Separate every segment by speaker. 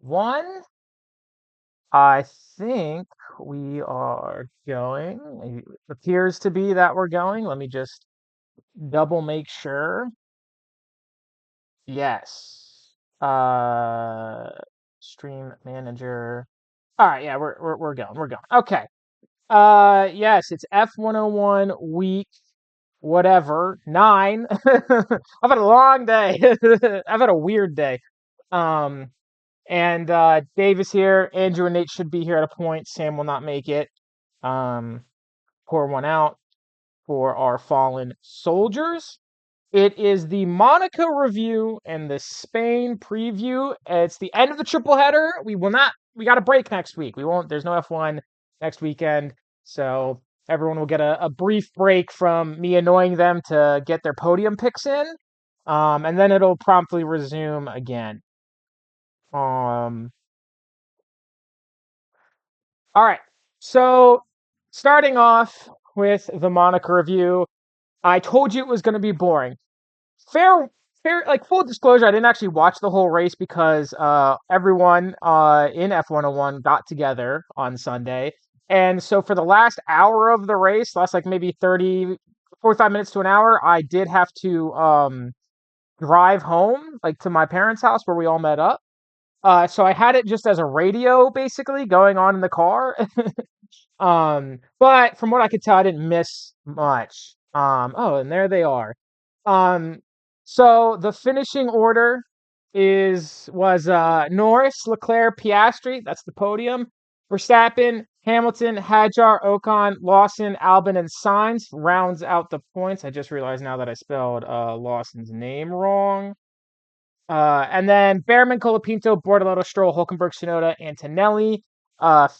Speaker 1: One, I think we are going. It appears to be that we're going. Let me just double make sure. Yes. Stream manager. All right, yeah, we're going. We're going. Okay. Yes, it's F101 week whatever 9. I've had a long day. I've had a weird day. Um, and Dave is here. Andrew and Nate should be here at a point. Sam will not make it. Um, Pour one out for our fallen soldiers. It is the Monaco review and the Spain preview. It's the end of the triple header. We will not. We got a break next week. We won't. There's no F1 next weekend, so everyone will get a brief break from me annoying them to get their podium picks in, and then it'll promptly resume again. Um. All right. So starting off with the Monaco review, I told you it was going to be boring. fair like full disclosure, I didn't actually watch the whole race because everyone in F101 got together on Sunday. And so for the last hour of the race, last like maybe 45 minutes to an hour, I did have to drive home like to my parents' house where we all met up. So I had it just as a radio basically going on in the car. But from what I could tell, I didn't miss much. Oh, and there they are. Um, so the finishing order was Norris, Leclerc, Piastri. That's the podium. Verstappen, Hamilton, Hadjar, Ocon, Lawson, Albon, and Sainz rounds out the points. I just realized now that I spelled Lawson's name wrong. And then Behrman, Colapinto, Bortoleto, Stroll, Hulkenberg, Tsunoda, Antonelli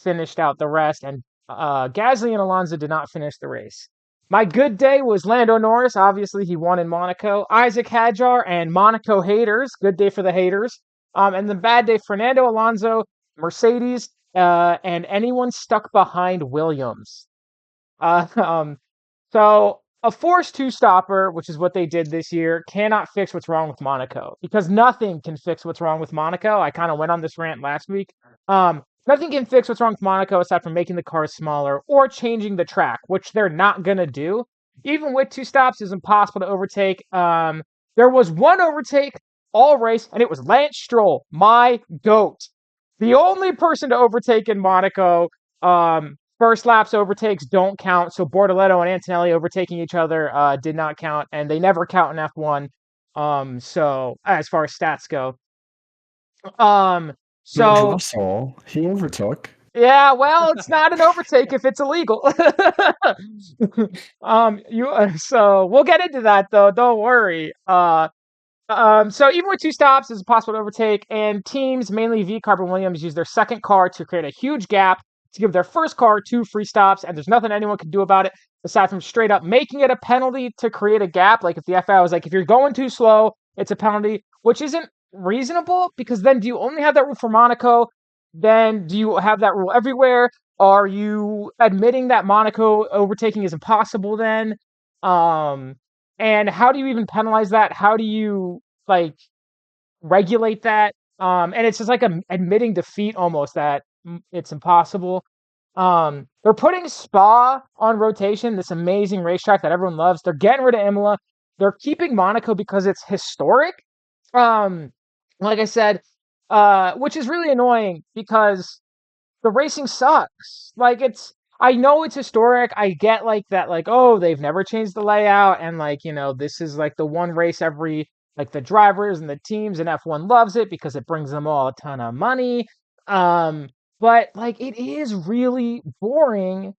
Speaker 1: finished out the rest, and Gasly and Alonso did not finish the race. My good day was Lando Norris. Obviously, he won in Monaco. Isaac Hadjar and Monaco haters. Good day for the haters. And the bad day, Fernando Alonso, Mercedes, and anyone stuck behind Williams. Uh, um, so a forced two-stopper, which is what they did this year, cannot fix what's wrong with Monaco because nothing can fix what's wrong with Monaco. I kind of went on this rant last week. Nothing can fix what's wrong with Monaco aside from making the cars smaller or changing the track, which they're not gonna do. Even with two stops, it's impossible to overtake. There was one overtake all race, and it was Lance Stroll, my goat, the only person to overtake in Monaco. First laps overtakes don't count, so Bortoleto and Antonelli overtaking each other did not count, and they never count in F1. So as far as stats go, um,
Speaker 2: George
Speaker 1: so
Speaker 2: Russell, he overtook.
Speaker 1: yeah, well, it's not an overtake if it's illegal. So we'll get into that though. Don't worry. So even with two stops, it's possible to overtake, and teams, mainly V Carbon Williams, use their second car to create a huge gap to give their first car two free stops, and there's nothing anyone can do about it aside from straight up making it a penalty to create a gap. Like if the FIA was like, if you're going too slow, it's a penalty, which isn't reasonable because then do you only have that rule for Monaco? Then do you have that rule everywhere? Are you admitting that Monaco overtaking is impossible then? Um, and how do you even penalize that? How do you like regulate that? And it's just like admitting defeat almost that it's impossible. They're putting Spa on rotation, this amazing racetrack that everyone loves. They're getting rid of Imola. They're keeping Monaco because it's historic. Um, like I said, which is really annoying because the racing sucks. Like I know it's historic. I get like that, like, oh, they've never changed the layout, and like, this is like the one race every like the drivers and the teams and F1 loves it because it brings them all a ton of money. But like it is really boring.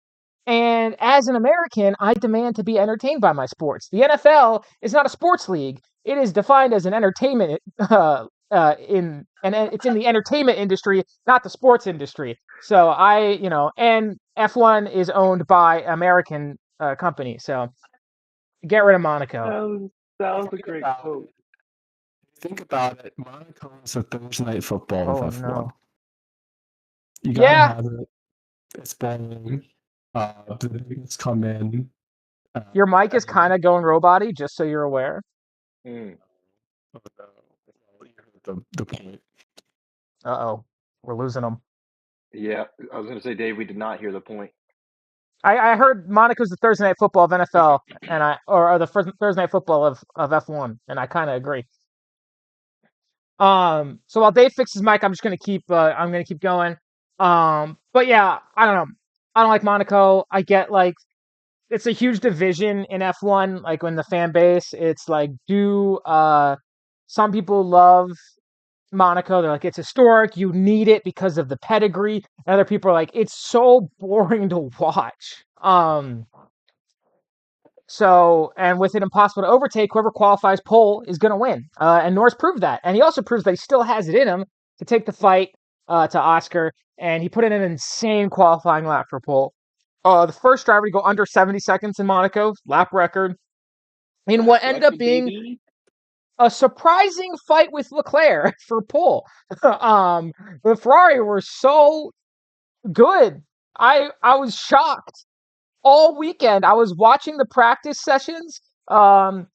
Speaker 1: And as an American, I demand to be entertained by my sports. The NFL is not a sports league. It is defined as an entertainment it's in the entertainment industry, not the sports industry. So and F1 is owned by American company. So get rid of Monaco.
Speaker 3: That was a great quote.
Speaker 2: Think about it. Monaco is a Thursday night football
Speaker 1: Oh
Speaker 2: with F1.
Speaker 1: no.
Speaker 2: You gotta
Speaker 1: Yeah,
Speaker 2: have it. It's boring. The biggest come in.
Speaker 1: your mic is kind of going roboty, just so you're aware.
Speaker 3: Mm.
Speaker 2: Oh, no. You heard the point.
Speaker 1: Uh-oh. We're losing them.
Speaker 3: Yeah, I was gonna say, Dave, we did not hear the point.
Speaker 1: I heard Monaco's the Thursday night football of NFL, and or the first Thursday night football of F1, and I kind of agree. So while Dave fixes mic, I'm gonna keep going. But yeah, I don't know. I don't like Monaco. I get like it's a huge division in F1. Like when the fan base, it's like some people love Monaco. They're like it's historic. You need it because of the pedigree. And other people are like it's so boring to watch. So, and with it impossible to overtake, whoever qualifies pole is going to win. And Norris proved that. And he also proves that he still has it in him to take the fight to Oscar. And he put in an insane qualifying lap for pole. The first driver to go under 70 seconds in Monaco, lap record. In what ended up being a surprising fight with Leclerc for pole. The Ferrari were so good. I was shocked. All weekend I was watching the practice sessions, and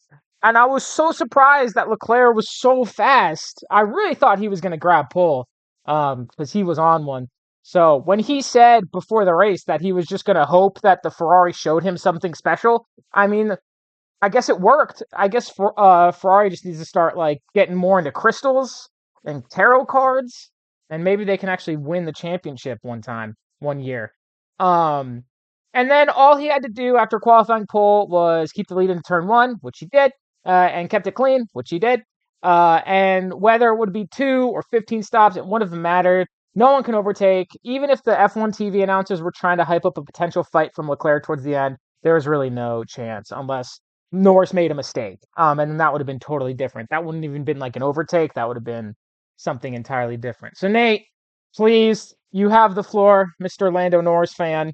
Speaker 1: I was so surprised that Leclerc was so fast. I really thought he was going to grab pole, because he was on one. So when he said before the race that he was just going to hope that the Ferrari showed him something special, I mean, I guess it worked. I guess Ferrari just needs to start like getting more into crystals and tarot cards, and maybe they can actually win the championship one year. Um, and then all he had to do after qualifying pole was keep the lead into turn one, which he did, and kept it clean, which he did. And whether it would be 2 or 15 stops, it wouldn't have mattered. No one can overtake. Even if the F1 TV announcers were trying to hype up a potential fight from Leclerc towards the end, there was really no chance unless Norris made a mistake. And then that would have been totally different. That wouldn't even been like an overtake. That would have been something entirely different. So Nate, please, you have the floor, Mr. Lando Norris fan.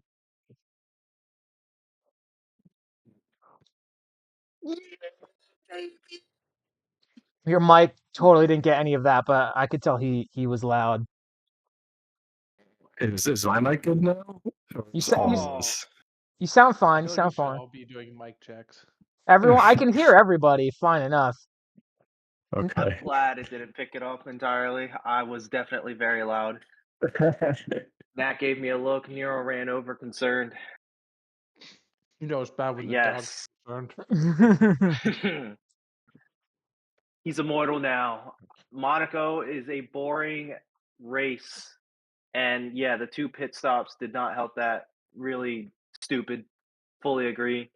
Speaker 1: Your mic totally didn't get any of that, but I could tell he was loud.
Speaker 2: Is my mic good now?
Speaker 1: You
Speaker 3: Oh.
Speaker 1: sound fine.
Speaker 4: I
Speaker 1: You
Speaker 4: feel like
Speaker 1: sound
Speaker 4: we should
Speaker 1: fine.
Speaker 4: all be doing mic checks.
Speaker 1: Everyone, I can hear everybody fine enough.
Speaker 3: I'm
Speaker 2: Okay.
Speaker 3: glad it didn't pick it up entirely. I was definitely very loud. Nat gave me a look. Nero ran over concerned.
Speaker 4: You know it's bad when the
Speaker 3: Yes.
Speaker 4: dog's concerned.
Speaker 3: He's immortal now. Monaco is a boring race. And yeah, the 2 pit stops did not help that. Really stupid. Fully agree.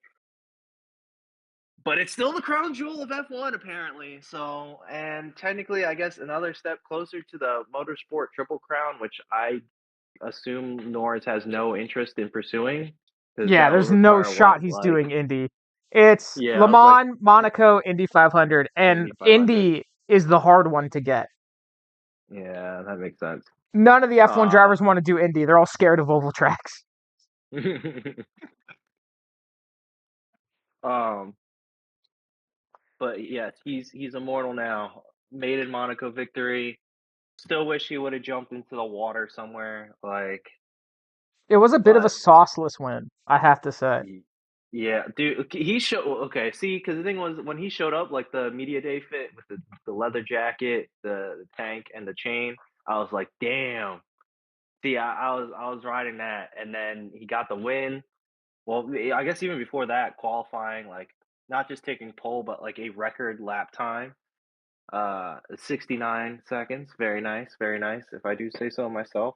Speaker 3: But it's still the crown jewel of F1, apparently. So, and technically, I guess another step closer to the motorsport triple crown, which I assume Norris has no interest in pursuing.
Speaker 1: Yeah, there's no shot he's doing Indy. It's
Speaker 3: Yeah,
Speaker 1: Le
Speaker 3: it's like
Speaker 1: Mans, Monaco, Indy 500, and
Speaker 3: Indy 500.
Speaker 1: Indy is the hard one to get.
Speaker 3: Yeah, that makes sense.
Speaker 1: None of the F1 drivers want to do Indy. They're all scared of oval tracks.
Speaker 3: But yes, he's immortal now. Maiden Monaco victory. Still wish he would have jumped into the water somewhere. Like
Speaker 1: It was a bit of a
Speaker 3: but
Speaker 1: sauceless win, I have to say.
Speaker 3: yeah, dude. He showed okay. See, because the thing was when he showed up, like the media day fit with the leather jacket, the tank, and the chain. I was like, damn. See, I was riding that, and then he got the win. Well, I guess even before that, qualifying, like not just taking pole, but like a record lap time, 69 seconds. Very nice, if I do say so myself.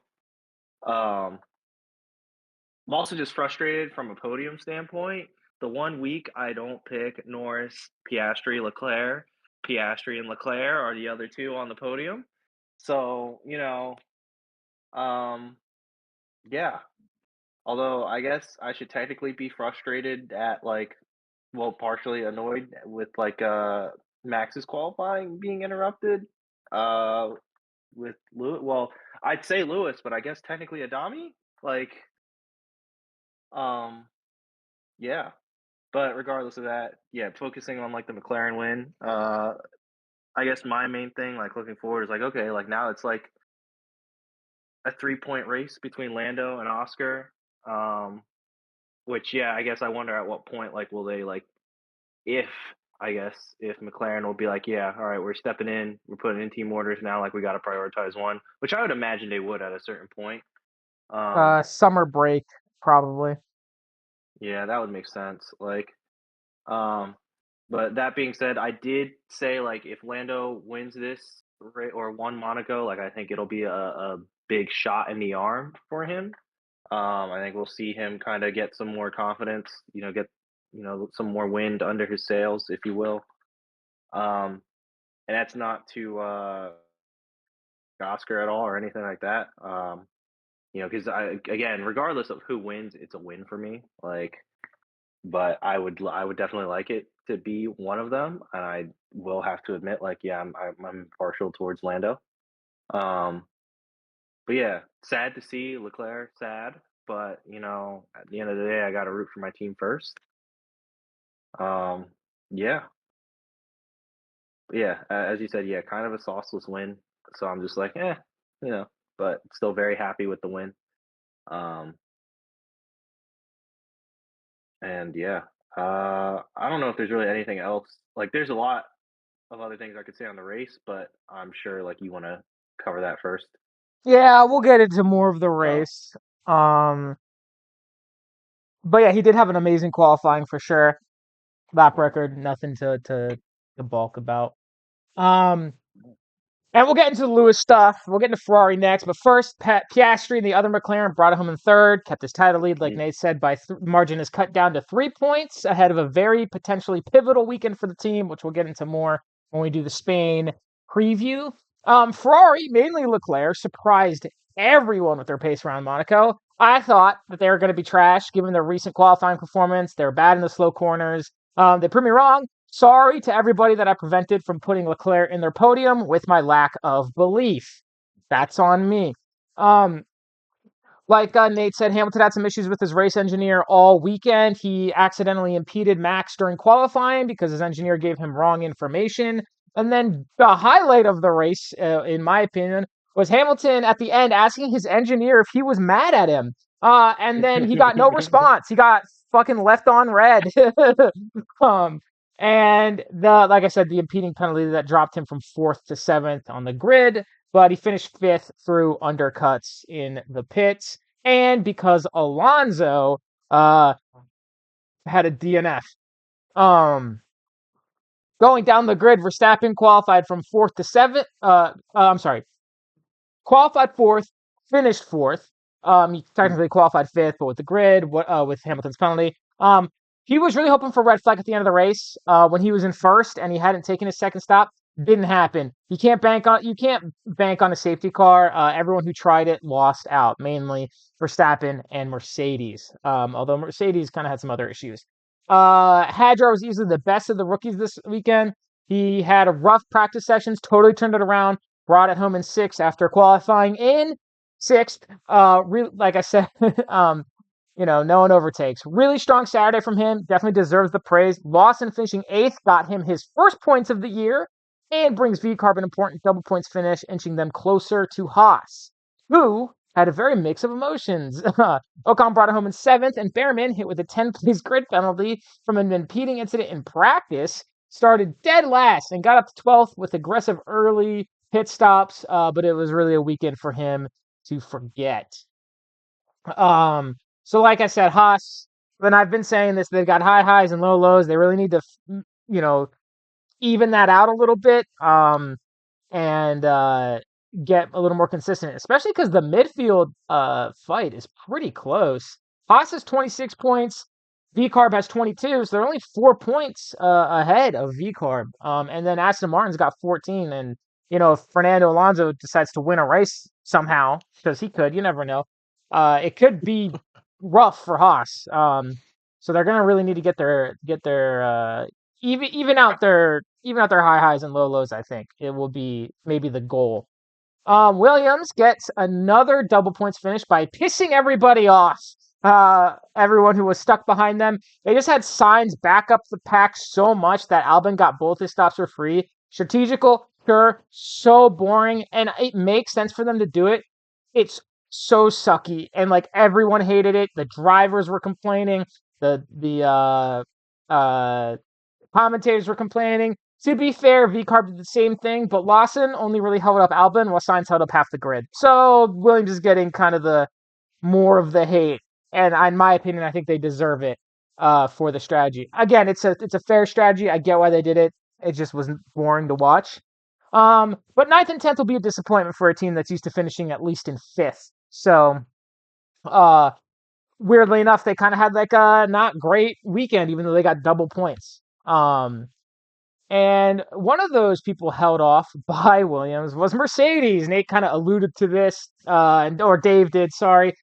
Speaker 3: I'm also just frustrated from a podium standpoint. The 1 week I don't pick Norris, Piastri, Leclerc. Piastri and Leclerc are the other 2 on the podium. So, yeah. Although I guess I should technically be frustrated at partially annoyed with Max's qualifying being interrupted. With Lewis, well, I'd say Lewis, but I guess technically Adami. Yeah. But regardless of that, yeah, focusing on the McLaren win. I guess my main thing, looking forward, is okay, now it's a 3-point race between Lando and Oscar. Which, yeah, I guess I wonder at what point, will they, if I guess if McLaren will be like, yeah, all right, we're stepping in, we're putting in team orders now, like we got to prioritize one, which I would imagine they would at a certain point.
Speaker 1: Summer break, probably.
Speaker 3: Yeah, that would make sense. Like, but that being said, I did say like if Lando wins this or won Monaco, like I think it'll be a big shot in the arm for him. I think we'll see him kind of get some more confidence, get some more wind under his sails, if you will. And that's not to Oscar at all or anything like that. Because again, regardless of who wins, it's a win for me. Like, but I would definitely like it to be one of them, and I will have to admit, like, yeah, I'm partial towards Lando. But yeah, sad to see Leclerc, sad, but at the end of the day, I got to root for my team first. Yeah, yeah, as you said, yeah, kind of a sauceless win. So I'm just like, but still very happy with the win. Um, and yeah, I don't know if there's really anything else. Like, there's a lot of other things I could say on the race, but I'm sure like you want to cover that first.
Speaker 1: Yeah, we'll get into more of the
Speaker 3: Oh,
Speaker 1: race. But yeah, he did have an amazing qualifying for sure. Lap record, nothing to balk about. And we'll get into the Lewis stuff. We'll get into Ferrari next. But first, Piastri and the other McLaren brought it home in third, kept his title lead, like Nate said, by margin is cut down to 3 points ahead of a very potentially pivotal weekend for the team, which we'll get into more when we do the Spain preview. Ferrari, mainly Leclerc, surprised everyone with their pace around Monaco. I thought that they were going to be trash given their recent qualifying performance. They're bad in the slow corners. They proved me wrong. Sorry to everybody that I prevented from putting Leclerc in their podium with my lack of belief. That's on me. Like Nate said, Hamilton had some issues with his race engineer all weekend. He accidentally impeded Max during qualifying because his engineer gave him wrong information. And then the highlight of the race, in my opinion, was Hamilton at the end asking his engineer if he was mad at him. And then he got no response. He got fucking left on red. And like I said, the impeding penalty that dropped him from 4th to 7th on the grid, but he finished 5th through undercuts in the pits. And because Alonso had a DNF. Going down the grid, Verstappen qualified from 4th to 7th. Qualified 4th, finished 4th. He technically qualified 5th, but with the grid, with Hamilton's penalty. He was really hoping for red flag at the end of the race when he was in first and he hadn't taken his second stop. Didn't happen. You can't bank on a safety car. Everyone who tried it lost out, mainly Verstappen and Mercedes. Although Mercedes kind of had some other issues. Hadjar was easily the best of the rookies this weekend. He had a rough practice sessions, totally turned it around, brought it home in 6th after qualifying in 6th. Like I said, no one overtakes. Really strong Saturday from him. Definitely deserves the praise. Lawson finishing 8th got him his first points of the year and brings VCarb an important double points finish, inching them closer to Haas, who had a very mix of emotions. Ocon brought it home in 7th, and Behrman, hit with a 10-place grid penalty from an impeding incident in practice, started dead last and got up to 12th with aggressive early pit stops, but it was really a weekend for him to forget. So like I said, Haas, when I've been saying this, they've got high highs and low lows. They really need to, even that out a little bit, and get a little more consistent, especially because the midfield fight is pretty close. Haas has 26 points. VCarb has 22, so they're only 4 points ahead of VCarb. And then Aston Martin's got 14. And, if Fernando Alonso decides to win a race somehow, because he could, you never know, it could be rough for Haas. So they're gonna really need to get their even out their high highs and low lows. I think it will be maybe the goal. Williams gets another double points finish by pissing everybody off. Everyone who was stuck behind them. They just had Sainz back up the pack so much that Albon got both his stops for free. Strategical, sure, so boring, and it makes sense for them to do it. It's so sucky, and like everyone hated it. The drivers were complaining. The commentators were complaining. To be fair, V-Carb did the same thing, but Lawson only really held up Albon while Sainz held up half the grid. So Williams is getting kind of the more of the hate, and in my opinion, I think they deserve it for the strategy. Again, it's a fair strategy. I get why they did it. It just was boring to watch. But 9th and 10th will be a disappointment for a team that's used to finishing at least in 5th. So, weirdly enough, they kind of had like a not great weekend, even though they got double points. And one of those people held off by Williams was Mercedes. Nate kind of alluded to this, or Dave did, sorry.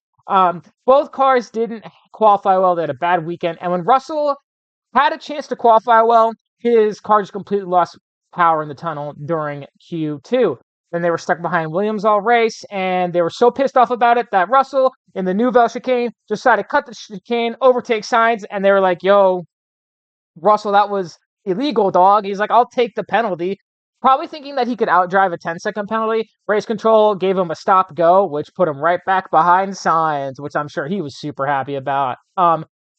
Speaker 1: Both cars didn't qualify well. They had a bad weekend. And when Russell had a chance to qualify well, his car just completely lost power in the tunnel during Q2. Then they were stuck behind Williams all race, and they were so pissed off about it that Russell, in the Nouvelle chicane, decided to cut the chicane, overtake Sainz, and they were like, yo, Russell, that was illegal, dog. He's like, I'll take the penalty. Probably thinking that he could outdrive a 10-second penalty. Race control gave him a stop go, which put him right back behind Sainz, which I'm sure he was super happy about.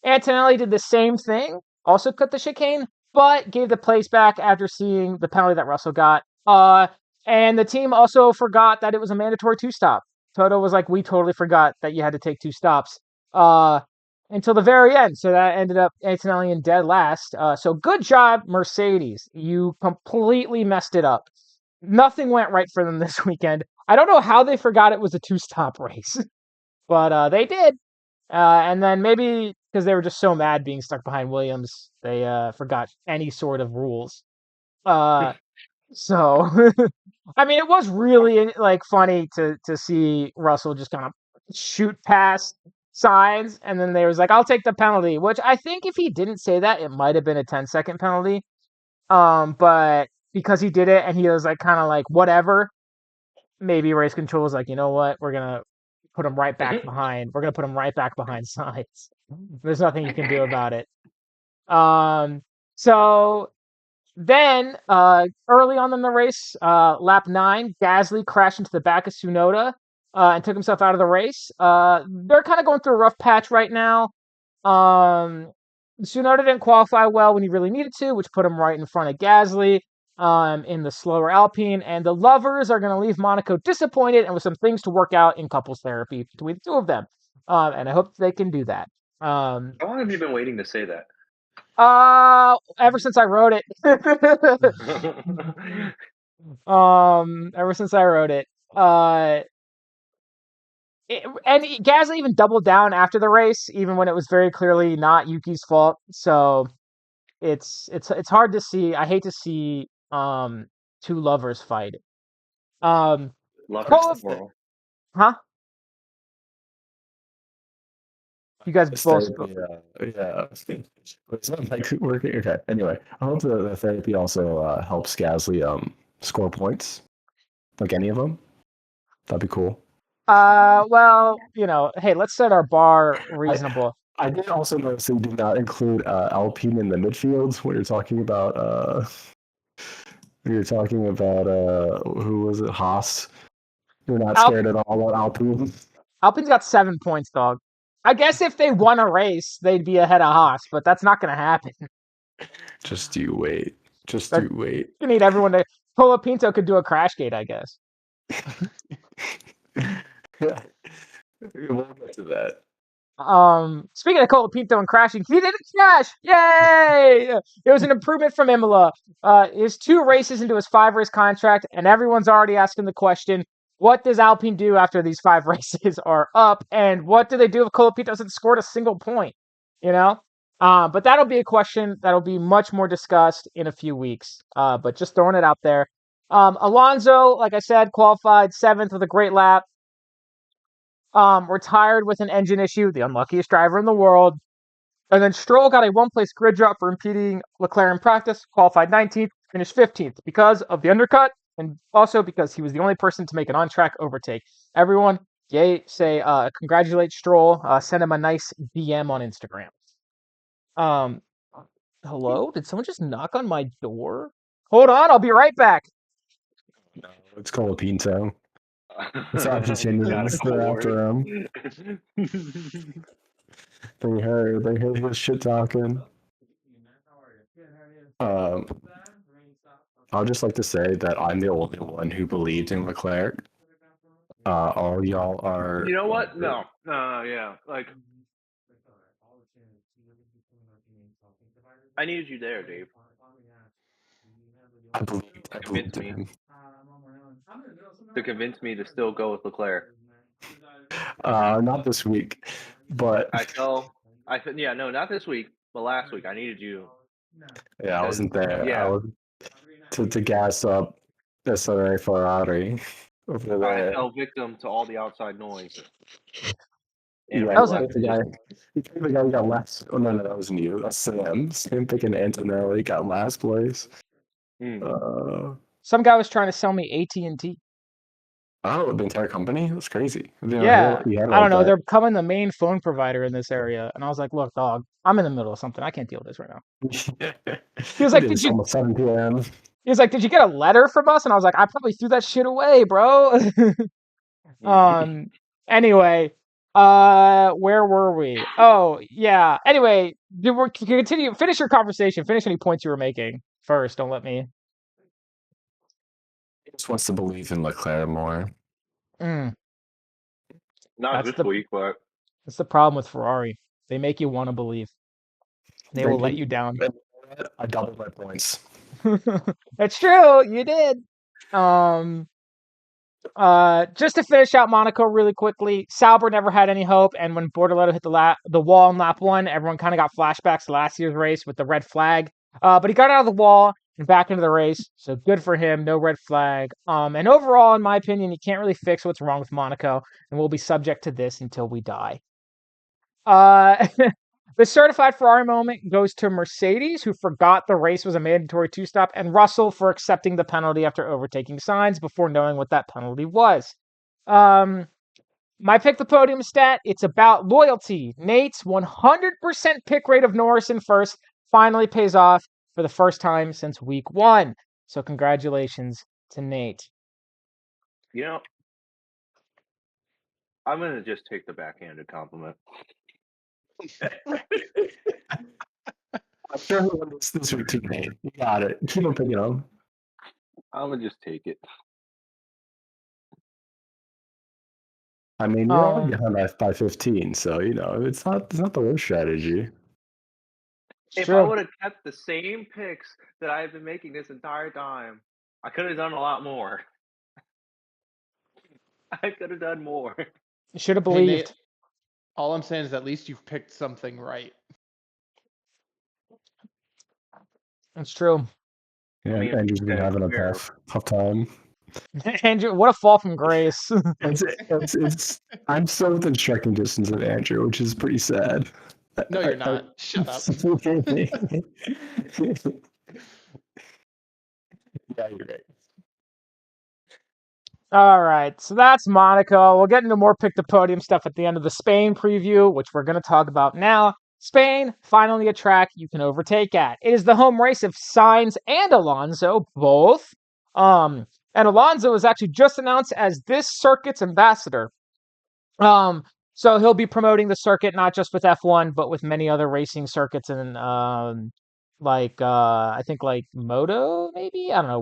Speaker 1: Antonelli did the same thing, also cut the chicane, but gave the place back after seeing the penalty that Russell got. And the team also forgot that it was a mandatory 2-stop. Toto was like, we totally forgot that you had to take 2 stops. Until the very end. So that ended up Antonelli in dead last. So good job, Mercedes. You completely messed it up. Nothing went right for them this weekend. I don't know how they forgot it was a 2-stop race, but they did. And then maybe because they were just so mad being stuck behind Williams, they forgot any sort of rules. So, I mean, it was really like funny to see Russell just kind of shoot past Sainz, and then they was like, "I'll take the penalty," which I think if he didn't say that, it might have been a 10-second penalty. But because he did it and he was like kind of like whatever, maybe race control was like, you know what, we're gonna put him right back behind. We're gonna put him right back behind Sainz. There's nothing you can do about it. So then early on in the race, lap 9, Gasly crashed into the back of Tsunoda. And took himself out of the race. They're kind of going through a rough patch right now. Tsunoda didn't qualify well when he really needed to, which put him right in front of Gasly in the slower Alpine. And the lovers are going to leave Monaco disappointed and with some things to work out in couples therapy between the two of them. And I hope they can do that.
Speaker 5: How long have you been waiting to say that?
Speaker 1: Ever since I wrote it. Ever since I wrote it. And Gasly even doubled down after the race, even when it was very clearly not Yuki's fault. So it's hard to see. I hate to see two lovers fight.
Speaker 5: Lovers plural.
Speaker 1: Huh? You guys both.
Speaker 2: Yeah. It's not like working. Okay. Anyway, I hope the therapy also helps Gasly score points, like any of them. That'd be cool.
Speaker 1: Well, hey, let's set our bar reasonable.
Speaker 2: I did also notice they did not include Alpine in the midfield when you're talking about who was it, Haas. You're not scared at all about Alpine.
Speaker 1: Alpine's got 7 points, dog. I guess if they won a race, they'd be ahead of Haas, but that's not going to happen.
Speaker 2: Just you wait. You wait.
Speaker 1: You need everyone to. Colapinto could do a crash gate, I guess.
Speaker 2: We'll get to that.
Speaker 1: Speaking of Colapinto and crashing, he didn't crash! Yay! It was an improvement from Imola. His 2 races into his 5-race contract, and everyone's already asking the question, what does Alpine do after these 5 races are up? And what do they do if Colapinto hasn't scored a single point? But that'll be a question that'll be much more discussed in a few weeks. But just throwing it out there. Alonso, like I said, qualified 7th with a great lap. Retired with an engine issue, the unluckiest driver in the world. And then Stroll got a 1-place grid drop for impeding Leclerc in practice, qualified 19th, finished 15th because of the undercut, and also because he was the only person to make an on-track overtake. Everyone, congratulate Stroll, send him a nice DM on Instagram. Hello? Did someone just knock on my door? Hold on, I'll be right back.
Speaker 2: No, it's Colapinto. It's Argentinians. They're after him. They heard his shit talking. Um, I would just like to say that I'm the only one who believed in Leclerc. All y'all are.
Speaker 3: You know what? No. Yeah. Like, I needed you there, Dave.
Speaker 2: I believed in
Speaker 3: me.
Speaker 2: him.
Speaker 3: To convince me to still go with Leclerc.
Speaker 2: Not this week, but
Speaker 3: no, not this week, but last week. I needed you.
Speaker 2: yeah, I wasn't there.
Speaker 3: Yeah.
Speaker 2: I was to gas up SRA Ferrari over
Speaker 3: I
Speaker 2: there.
Speaker 3: fell victim to all the outside noise.
Speaker 2: Yeah,
Speaker 1: That was
Speaker 2: the guy who got last. Oh no, that wasn't you. That's Sam. Sam picking Antonelli got last place.
Speaker 1: some guy was trying to sell me AT&T.
Speaker 2: Oh, the entire company? That's crazy.
Speaker 1: Yeah,
Speaker 2: He had
Speaker 1: I don't know.
Speaker 2: that.
Speaker 1: They're becoming the main phone provider in this area, and I was like, "Look, dog, I'm in the middle of something. I can't deal with this right now." He was like,
Speaker 2: It's almost 7 p.m.
Speaker 1: He was like, "Did you get a letter from us?" And I was like, "I probably threw that shit away, bro." Anyway, where were we? Oh, yeah. Anyway, continue. Finish your conversation. Finish any points you were making first. Don't let me.
Speaker 2: He just wants to believe in Leclerc more.
Speaker 3: Not
Speaker 1: That's
Speaker 3: this
Speaker 1: the
Speaker 3: week, but
Speaker 1: that's the problem with Ferrari. They make you want to believe. They will let you down.
Speaker 2: I doubled my points.
Speaker 1: That's true. You did. Just to finish out Monaco really quickly, Sauber never had any hope, and when Bortoleto hit the wall in lap 1, everyone kind of got flashbacks to last year's race with the red flag. But he got out of the wall and back into the race, so good for him. No red flag. And overall, in my opinion, you can't really fix what's wrong with Monaco, and we'll be subject to this until we die. The certified Ferrari moment goes to Mercedes, who forgot the race was a mandatory two-stop, and Russell for accepting the penalty after overtaking Sainz before knowing what that penalty was. My pick the podium stat, it's about loyalty. Nate's 100% pick rate of Norris in first finally pays off for the first time since week 1. So congratulations to Nate.
Speaker 3: You know, I'm going to just take the backhanded compliment.
Speaker 2: I'm sure who won this week too, Nate. You got it. Keep on picking them.
Speaker 3: I'm going to just take it.
Speaker 2: I mean, you're already behind by 15, so it's not the worst strategy.
Speaker 3: If I would have kept the same picks that I've been making this entire time, I could have done a lot more. I could have done more.
Speaker 1: You should have believed.
Speaker 4: Hey, Nate, all I'm saying is at least you've picked something right.
Speaker 1: That's true.
Speaker 2: Yeah, Andrew's been having a tough time.
Speaker 1: Andrew, what a fall from grace.
Speaker 2: I'm so within striking distance of Andrew, which is pretty sad.
Speaker 4: No, you're not. Shut up.
Speaker 2: Yeah, you're right.
Speaker 1: All right, so that's Monaco. We'll get into more pick the podium stuff at the end of the Spain preview, which we're going to talk about now. Spain, finally a track you can overtake at. It is the home race of Sainz and Alonso, both. And Alonso was actually just announced as this circuit's ambassador. So he'll be promoting the circuit not just with F1, but with many other racing circuits and I think like Moto, maybe? I don't know,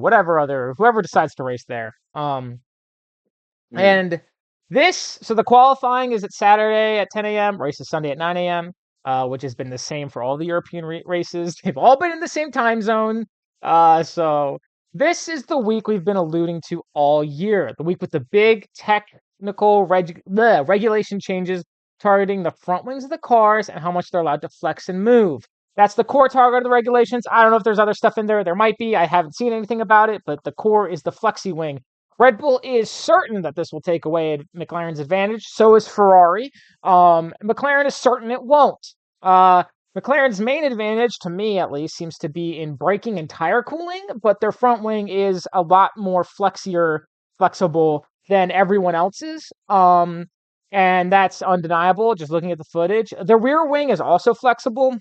Speaker 1: whoever decides to race there. And so the qualifying is at Saturday at 10 a.m., race is Sunday at 9 a.m., which has been the same for all the European races. They've all been in the same time zone. So this is the week we've been alluding to all year, the week with the big technical regulation changes targeting the front wings of the cars and how much they're allowed to flex and move. That's the core target of the regulations. I don't know if there's other stuff in there. There might be. I haven't seen anything about it, but the core is the flexi wing. Red Bull is certain that this will take away McLaren's advantage. So is Ferrari. McLaren is certain it won't. McLaren's main advantage, to me at least, seems to be in braking and tire cooling, but their front wing is a lot more flexible than everyone else's. And that's undeniable, just looking at the footage. The rear wing is also flexible,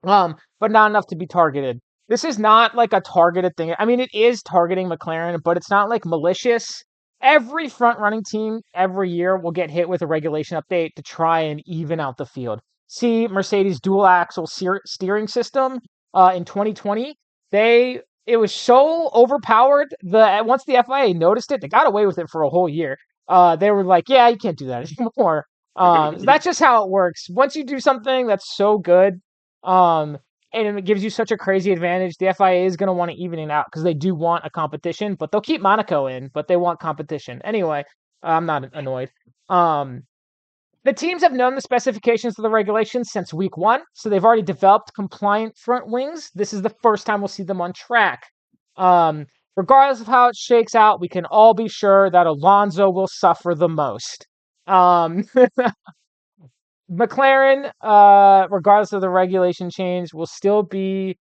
Speaker 1: but not enough to be targeted. This is not like a targeted thing. I mean, it is targeting McLaren, but it's not like malicious. Every front running team every year will get hit with a regulation update to try and even out the field. See Mercedes dual axle steering system. in 2020. It was so overpowered. Once the FIA noticed it, they got away with it for a whole year. They were like, yeah, you can't do that anymore. That's just how it works. Once you do something that's so good, and it gives you such a crazy advantage, the FIA is going to want to even it out because they do want a competition, but they'll keep Monaco in, but they want competition. Anyway, I'm not annoyed. The teams have known the specifications of the regulations since week 1, so they've already developed compliant front wings. This is the first time we'll see them on track. Regardless of how it shakes out, we can all be sure that Alonso will suffer the most. McLaren, regardless of the regulation change, will still be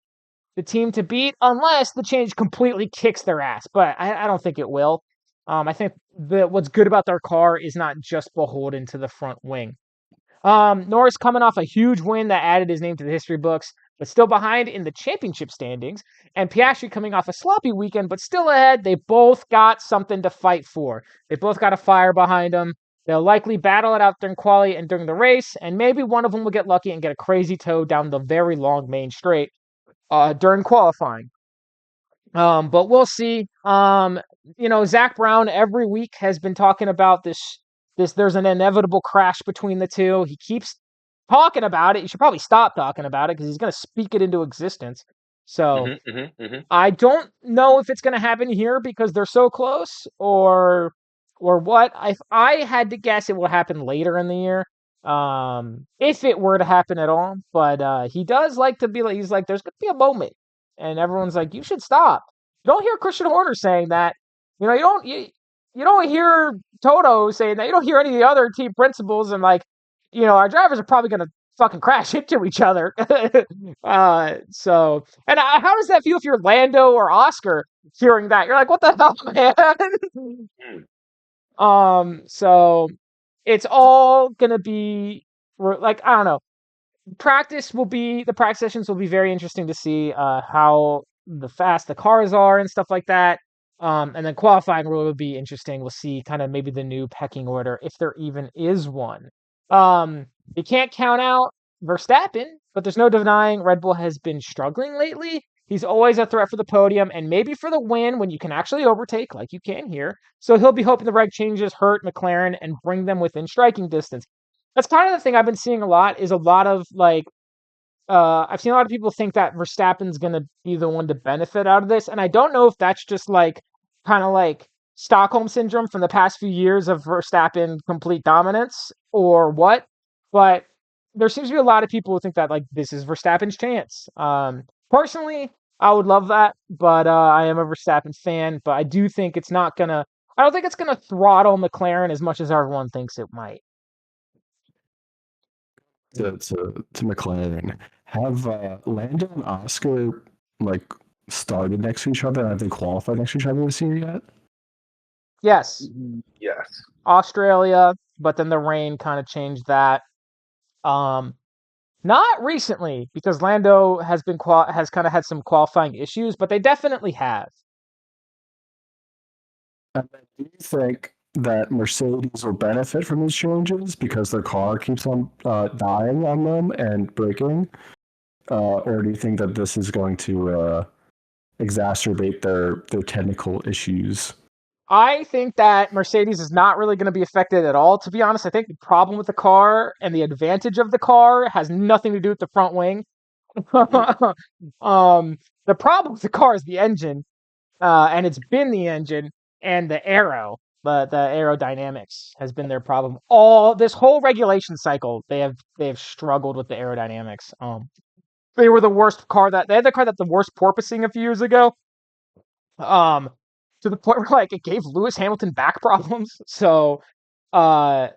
Speaker 1: the team to beat unless the change completely kicks their ass. But I don't think it will. I think what's good about their car is not just beholden to the front wing. Norris coming off a huge win that added his name to the history books, but still behind in the championship standings. And Piastri coming off a sloppy weekend, but still ahead. They both got something to fight for. They both got a fire behind them. They'll likely battle it out during quali and during the race, and maybe one of them will get lucky and get a crazy tow down the very long main straight during qualifying. But we'll see. Zach Brown every week has been talking about this. There's an inevitable crash between the two. He keeps talking about it. You should probably stop talking about it because he's going to speak it into existence. So I don't know if it's going to happen here because they're so close or what. If I had to guess, it will happen later in the year. If it were to happen at all. But he does like to be like, he's like, there's going to be a moment. And everyone's like, you should stop. You don't hear Christian Horner saying that. You don't hear Toto saying that. You don't hear any of the other team principals and our drivers are probably going to fucking crash into each other. How does that feel if you're Lando or Oscar hearing that? You're like, what the hell, man? So it's all going to be I don't know. The practice sessions will be very interesting to see how fast the cars are and stuff like that. And then qualifying will be interesting. We'll see kind of maybe the new pecking order, if there even is one. You can't count out Verstappen, but there's no denying Red Bull has been struggling lately. He's always a threat for the podium and maybe for the win when you can actually overtake like you can here. So he'll be hoping the reg changes hurt McLaren and bring them within striking distance. That's kind of the thing I've been seeing a lot is a lot of I've seen a lot of people think that Verstappen's going to be the one to benefit out of this. And I don't know if that's just kind of Stockholm syndrome from the past few years of Verstappen complete dominance or what. But there seems to be a lot of people who think that this is Verstappen's chance. Personally, I would love that, but I am a Verstappen fan. But I do think I don't think it's going to throttle McLaren as much as everyone thinks it might.
Speaker 2: To McLaren, have Lando and Oscar started next to each other and have they qualified next to each other this year yet?
Speaker 1: Yes.
Speaker 5: Yes.
Speaker 1: Australia, but then the rain kind of changed that. Not recently because Lando has kind of had some qualifying issues, but they definitely have.
Speaker 2: And then do you think that Mercedes will benefit from these changes because their car keeps on dying on them and breaking? Or do you think that this is going to exacerbate their technical issues?
Speaker 1: I think that Mercedes is not really going to be affected at all, to be honest. I think the problem with the car and the advantage of the car has nothing to do with the front wing. The problem with the car is the engine, and it's been the engine and the aero. But the aerodynamics has been their problem. This whole regulation cycle, they have struggled with the aerodynamics. They were the worst car they had the car that the worst porpoising a few years ago. To the point where it gave Lewis Hamilton back problems. So if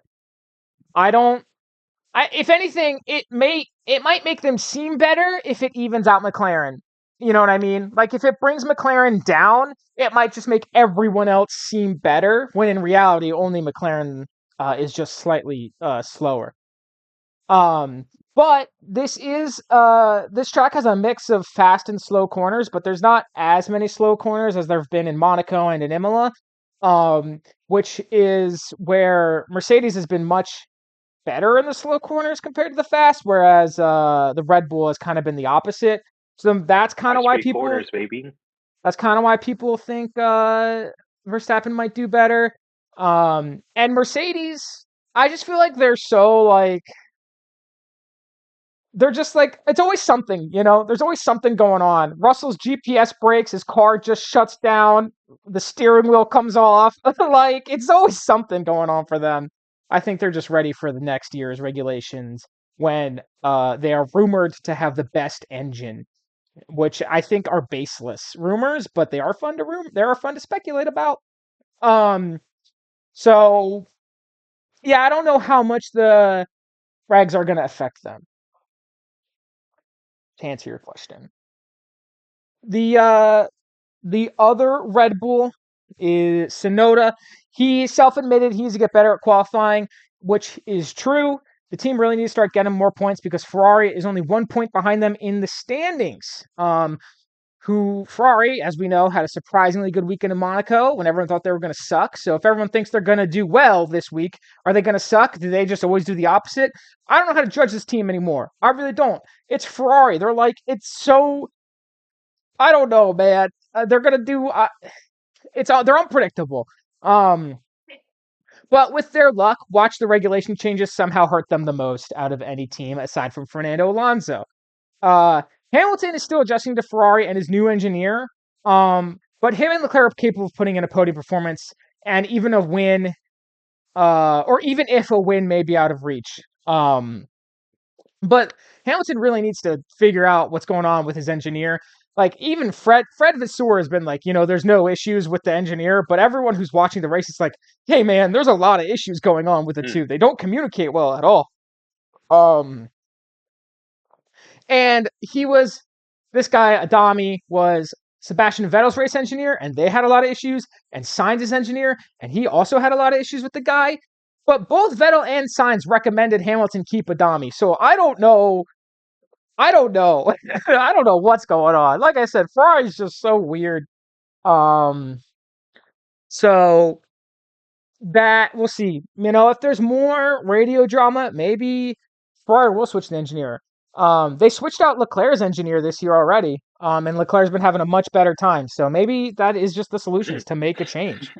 Speaker 1: anything, it might make them seem better if it evens out McLaren. You know what I mean? If it brings McLaren down, it might just make everyone else seem better, when in reality, only McLaren is just slightly slower. But this track has a mix of fast and slow corners, but there's not as many slow corners as there have been in Monaco and in Imola, which is where Mercedes has been much better in the slow corners compared to the fast, whereas the Red Bull has kind of been the opposite. So that's kind of why
Speaker 5: Straight
Speaker 1: people.
Speaker 5: quarters, baby.
Speaker 1: That's kind of why people think Verstappen might do better. And Mercedes, I just feel like they're so like they're just like it's always something, you know. There's always something going on. Russell's GPS breaks, his car just shuts down, the steering wheel comes off. Like it's always something going on for them. I think they're just ready for the next year's regulations when they are rumored to have the best engine, which I think are baseless rumors, but they are fun to they are fun to speculate about. Um, so yeah, I don't know how much the regs are going to affect them. To answer your question, the other Red Bull is Sonoda. He self-admitted he needs to get better at qualifying, which is true. The team really needs to start getting more points because Ferrari is only 1 point behind them in the standings. Who Ferrari, as we know, had a surprisingly good weekend in Monaco when everyone thought they were going to suck. So if everyone thinks they're going to do well this week, are they going to suck? Do they just always do the opposite? I don't know how to judge this team anymore. I really don't. It's Ferrari. They're like, it's so, I don't know, man. They're going to do, they're unpredictable. But with their luck, watch the regulation changes somehow hurt them the most out of any team aside from Fernando Alonso. Hamilton is still adjusting to Ferrari and his new engineer. But him and Leclerc are capable of putting in a podium performance and even a win, or even if a win may be out of reach. But Hamilton really needs to figure out what's going on with his engineer. Like even Fred Vasseur has been like, there's no issues with the engineer, but everyone who's watching the race is like, hey man, there's a lot of issues going on with the two. They don't communicate well at all. And this guy, Adami, was Sebastian Vettel's race engineer, and they had a lot of issues, and Sainz's engineer, and he also had a lot of issues with the guy. But both Vettel and Sainz recommended Hamilton keep Adami. So I don't know. I don't know. I don't know what's going on. Like I said, Ferrari's just so weird. So that we'll see. If there's more radio drama, maybe Ferrari will switch the engineer. They switched out Leclerc's engineer this year already. And Leclerc's been having a much better time. So maybe that is just the solution, is to make a change.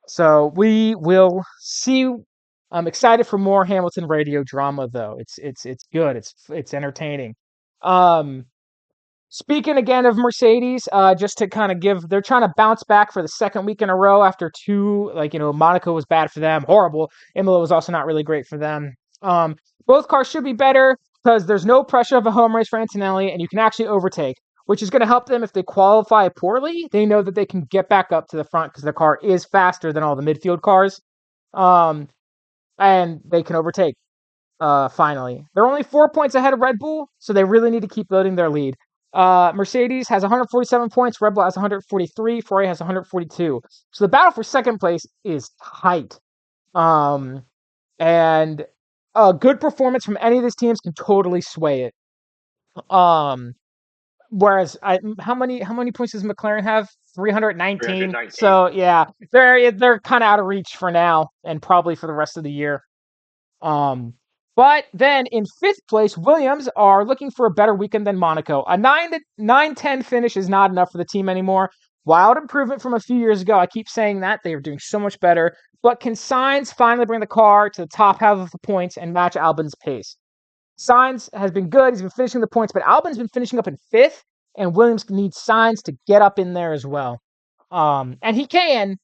Speaker 1: So we will see. I'm excited for more Hamilton radio drama, though. It's good. It's entertaining. Speaking again of Mercedes, just to kind of they're trying to bounce back for the second week in a row after two, Monaco was bad for them, horrible. Imola was also not really great for them. Both cars should be better because there's no pressure of a home race for Antonelli, and you can actually overtake, which is going to help them if they qualify poorly. They know that they can get back up to the front because the car is faster than all the midfield cars, and they can overtake. Finally, they're only 4 points ahead of Red Bull, so they really need to keep building their lead. Mercedes has 147 points, Red Bull has 143, Ferrari has 142. So the battle for second place is tight. And a good performance from any of these teams can totally sway it. Whereas how many points does McLaren have? 319.
Speaker 5: 319.
Speaker 1: So yeah, they're kind of out of reach for now and probably for the rest of the year. But then in fifth place, Williams are looking for a better weekend than Monaco. A 9-10 finish is not enough for the team anymore. Wild improvement from a few years ago. I keep saying that. They are doing so much better. But can Sainz finally bring the car to the top half of the points and match Albon's pace? Sainz has been good. He's been finishing the points, but Albon's been finishing up in fifth, and Williams needs Sainz to get up in there as well. And he can.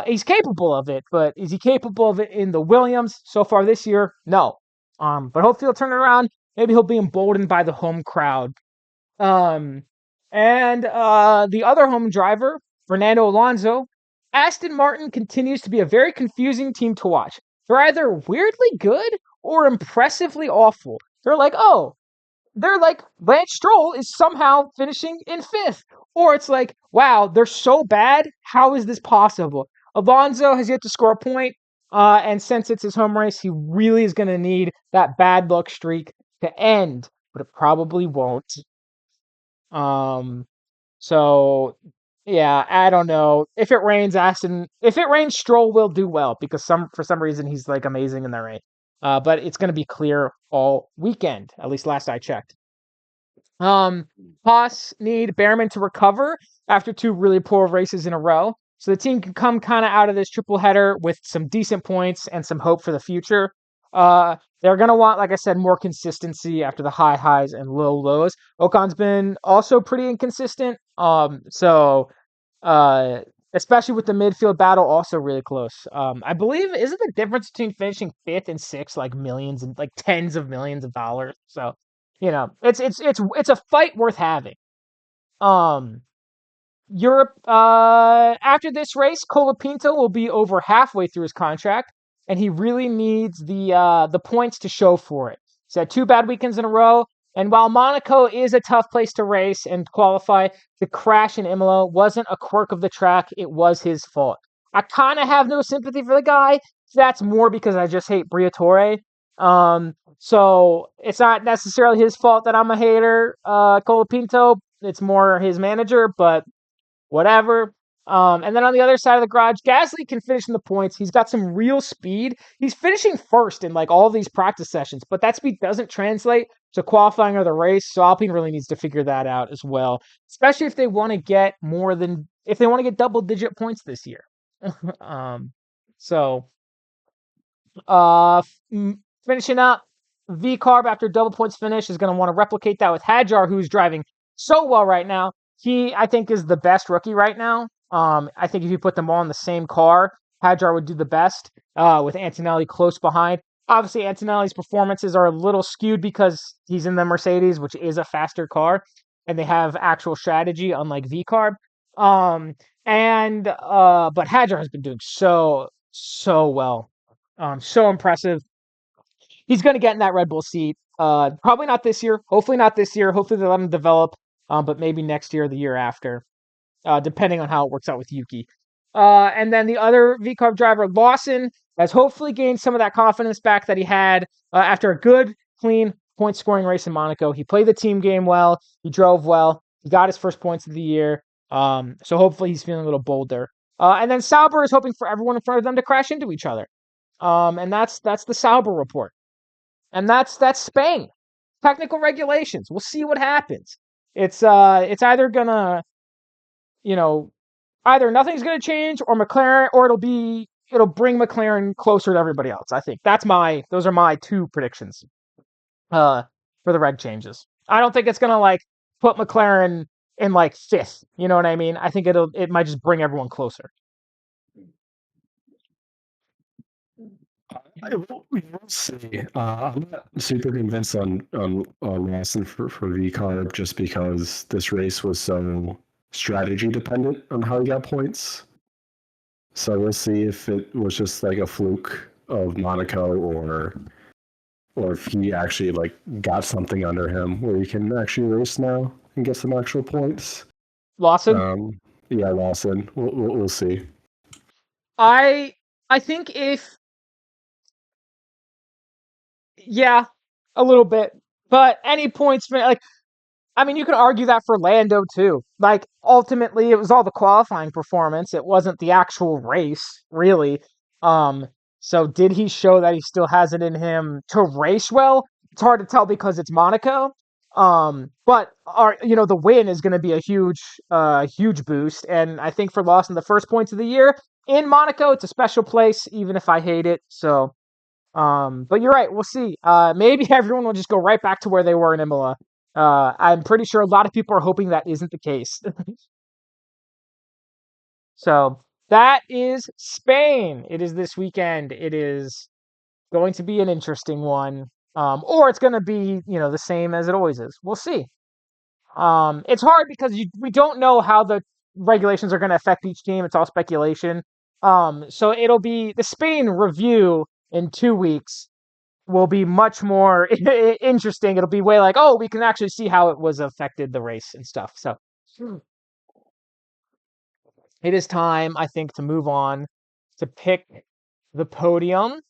Speaker 1: He's capable of it, but is he capable of it in the Williams so far this year? No. But hopefully he'll turn it around. Maybe he'll be emboldened by the home crowd. And the other home driver, Fernando Alonso, Aston Martin continues to be a very confusing team to watch. They're either weirdly good or impressively awful. They're like Lance Stroll is somehow finishing in fifth. Or it's like, wow, they're so bad. How is this possible? Alonso has yet to score a point. And since it's his home race, he really is going to need that bad luck streak to end. But it probably won't. So, yeah, I don't know. If it rains, Stroll will do well because for some reason he's like amazing in that race. but it's going to be clear all weekend, at least last I checked. Haas need Behrman to recover after 2 really poor races in a row, so the team can come kind of out of this triple header with some decent points and some hope for the future. They're going to want, like I said, more consistency after the high highs and low lows. Ocon's been also pretty inconsistent. So especially with the midfield battle also really close. I believe, isn't the difference between finishing 5th and 6th like millions and like tens of millions of dollars? So, it's a fight worth having. Europe, after this race, Colapinto will be over halfway through his contract, and he really needs the points to show for it. He's had 2 bad weekends in a row, and while Monaco is a tough place to race and qualify, the crash in Imola wasn't a quirk of the track, it was his fault. I kind of have no sympathy for the guy. That's more because I just hate Briatore. So it's not necessarily his fault that I'm a hater, Colapinto. It's more his manager, but whatever. And then on the other side of the garage, Gasly can finish in the points. He's got some real speed. He's finishing first in like all these practice sessions, but that speed doesn't translate to qualifying or the race. So Alpine really needs to figure that out as well, especially if they want to get double-digit points this year. So finishing up, V-Carb after double points finish is going to want to replicate that with Hadjar, who's driving so well right now. He, I think, is the best rookie right now. I think if you put them all in the same car, Hadjar would do the best, with Antonelli close behind. Obviously, Antonelli's performances are a little skewed because he's in the Mercedes, which is a faster car, and they have actual strategy, unlike V-Carb. But Hadjar has been doing so well. So impressive. He's going to get in that Red Bull seat. Probably not this year. Hopefully not this year. Hopefully they let him develop. But maybe next year or the year after, depending on how it works out with Yuki. And then the other V-Carb driver, Lawson, has hopefully gained some of that confidence back that he had after a good, clean point-scoring race in Monaco. He played the team game well. He drove well. He got his first points of the year. So hopefully he's feeling a little bolder. And then Sauber is hoping for everyone in front of them to crash into each other. And that's the Sauber report. And that's Spain. Technical regulations. We'll see what happens. It's either gonna, either nothing's gonna change or McLaren, or it'll bring McLaren closer to everybody else. I think those are my 2 predictions for the reg changes. I don't think it's gonna like put McLaren in like 5th. You know what I mean? I think it might just bring everyone closer.
Speaker 2: We'll see. I'm not super convinced on Lawson for V-Carb just because this race was so strategy dependent on how he got points. So we'll see if it was just like a fluke of Monaco or if he actually like got something under him where he can actually race now and get some actual points.
Speaker 1: Lawson?
Speaker 2: Yeah, Lawson. We'll see.
Speaker 1: I think yeah, a little bit. But any points, like, I mean, you can argue that for Lando too. Like, ultimately, it was all the qualifying performance. It wasn't the actual race, really. So did he show that he still has it in him to race well? It's hard to tell because it's Monaco. But the win is going to be a huge boost. And I think for Lawson, the first points of the year in Monaco, it's a special place, even if I hate it. So. But you're right. We'll see. Maybe everyone will just go right back to where they were in Imola. I'm pretty sure a lot of people are hoping that isn't the case. So that is Spain. It is this weekend. It is going to be an interesting one. Or it's going to be, the same as it always is. We'll see. It's hard because we don't know how the regulations are going to affect each team. It's all speculation. So it'll be the Spain review in 2 weeks will be much more interesting. It'll be way like, oh, we can actually see how it was affected the race and stuff. So it is time, I think, to move on to pick the podium.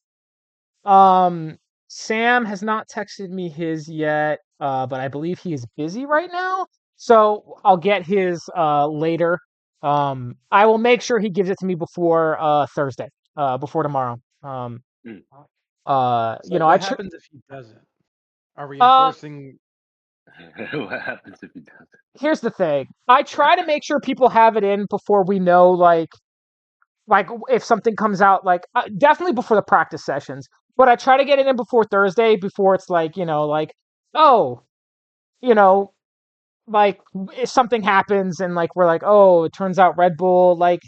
Speaker 1: Sam has not texted me his yet, but I believe he is busy right now. So I'll get his later. I will make sure he gives it to me before Thursday, before tomorrow.
Speaker 4: So
Speaker 1: I
Speaker 4: what happens if he doesn't? Are we
Speaker 1: uh,
Speaker 4: enforcing?
Speaker 5: What happens if he doesn't?
Speaker 1: here's the thing. I try to make sure people have it in before we know, like if something comes out, like definitely before the practice sessions. But I try to get it in before Thursday, before it's like, oh, you know, like if something happens and like we're like, oh, it turns out Red Bull, like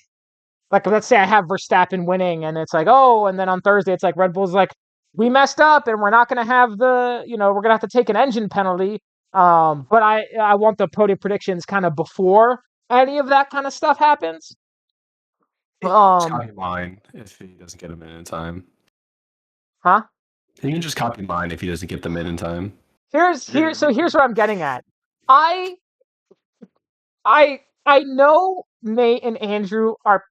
Speaker 1: let's say I have Verstappen winning and it's like, oh, and then on Thursday it's like Red Bull's like, we messed up and we're not going to have we're going to have to take an engine penalty. But I want the podium predictions kind of before any of that kind of stuff happens.
Speaker 2: Copy mine if he doesn't get them in time.
Speaker 1: Huh?
Speaker 2: He can just copy mine if he doesn't get them in time.
Speaker 1: Here's what I'm getting at. I know Nate and Andrew are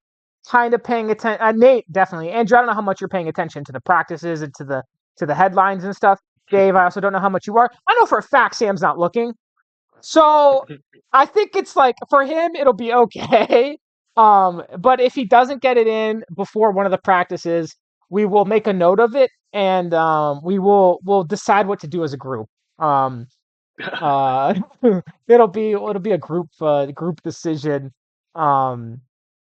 Speaker 1: kind of paying attention. Nate, definitely. Andrew, I don't know how much you're paying attention to the practices and to the headlines and stuff. Dave, I also don't know how much you are. I know for a fact Sam's not looking. So I think it's like for him it'll be okay. But if he doesn't get it in before one of the practices, we will make a note of it and we'll decide what to do as a group. Uh, it'll be a group decision. Um,